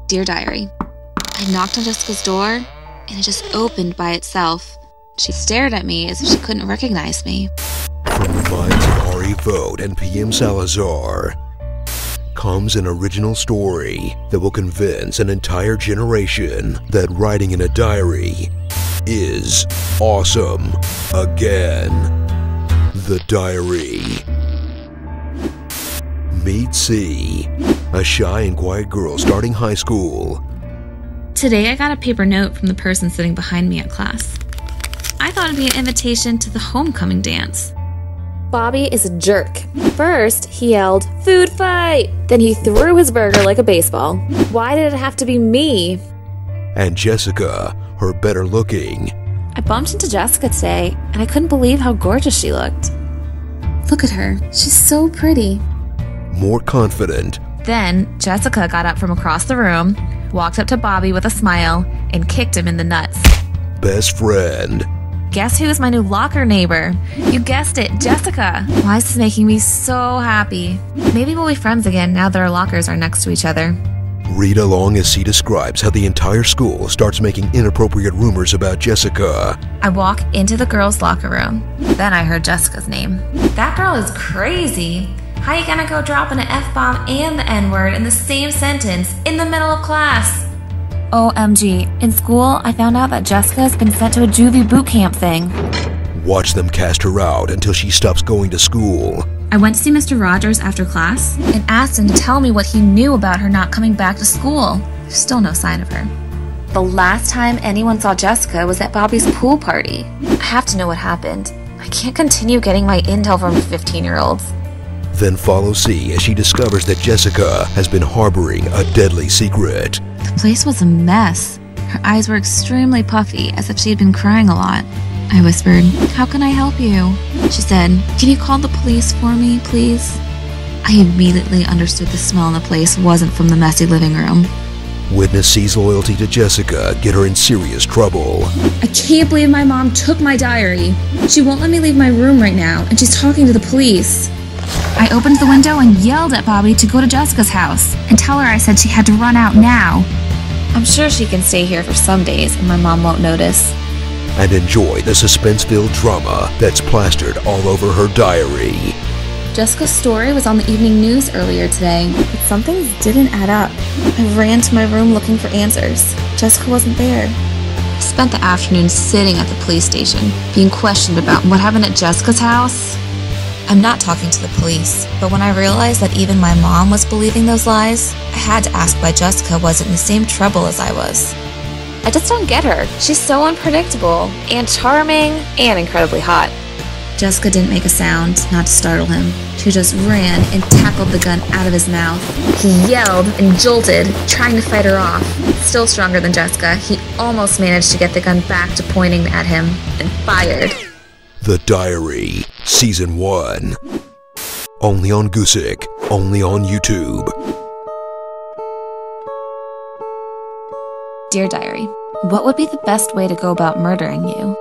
Dear Diary, I knocked on Jessica's door, and it just opened by itself. She stared at me as if she couldn't recognize me. From the minds of Ari Vogt and P.M. Salazar comes an original story that will convince an entire generation that writing in a diary is awesome again. The Diary. Meet C, a shy and quiet girl starting high school. Today I got a paper note from the person sitting behind me at class. I thought it'd be an invitation to the homecoming dance. Bobby is a jerk. First, he yelled, "Food fight!" Then he threw his burger like a baseball. Why did it have to be me? And Jessica, her better looking. I bumped into Jessica today, and I couldn't believe how gorgeous she looked. Look at her. She's so pretty. More confident. Then, Jessica got up from across the room, walked up to Bobby with a smile, and kicked him in the nuts. Best friend. Guess who's my new locker neighbor? You guessed it, Jessica. Why is this making me so happy? Maybe we'll be friends again now that our lockers are next to each other. Read along as she describes how the entire school starts making inappropriate rumors about Jessica. I walk into the girls' locker room. Then I heard Jessica's name. That girl is crazy. How you gonna go dropping an F-bomb and the N-word in the same sentence in the middle of class? OMG, in school, I found out that Jessica's been sent to a juvie boot camp thing. Watch them cast her out until she stops going to school. I went to see Mr. Rogers after class And asked him to tell me what he knew about her not coming back to school. There's still no sign of her. The last time anyone saw Jessica was at Bobby's pool party. I have to know what happened. I can't continue getting my intel from 15-year-olds. Then follow C as she discovers that Jessica has been harboring a deadly secret. The place was a mess. Her eyes were extremely puffy, as if she had been crying a lot. I whispered, "How can I help you?" She said, "Can you call the police for me, please?" I immediately understood the smell in the place wasn't from the messy living room. Witness C's loyalty to Jessica get her in serious trouble. I can't believe my mom took my diary. She won't let me leave my room right now, and she's talking to the police. I opened the window and yelled at Bobby to go to Jessica's house and tell her I said she had to run out now. I'm sure she can stay here for some days and my mom won't notice. And enjoy the suspense-filled drama that's plastered all over her diary. Jessica's story was on the evening news earlier today, but some things didn't add up. I ran to my room looking for answers. Jessica wasn't there. I spent the afternoon sitting at the police station, being questioned about what happened at Jessica's house. I'm not talking to the police, but when I realized that even my mom was believing those lies, I had to ask why Jessica wasn't in the same trouble as I was. I just don't get her. She's so unpredictable and charming and incredibly hot. Jessica didn't make a sound, not to startle him. She just ran and tackled the gun out of his mouth. He yelled and jolted, trying to fight her off. Still stronger than Jessica, he almost managed to get the gun back to pointing at him and fired. The Diary, Season 1. Only on Goosik, only on YouTube. Dear Diary, what would be the best way to go about murdering you?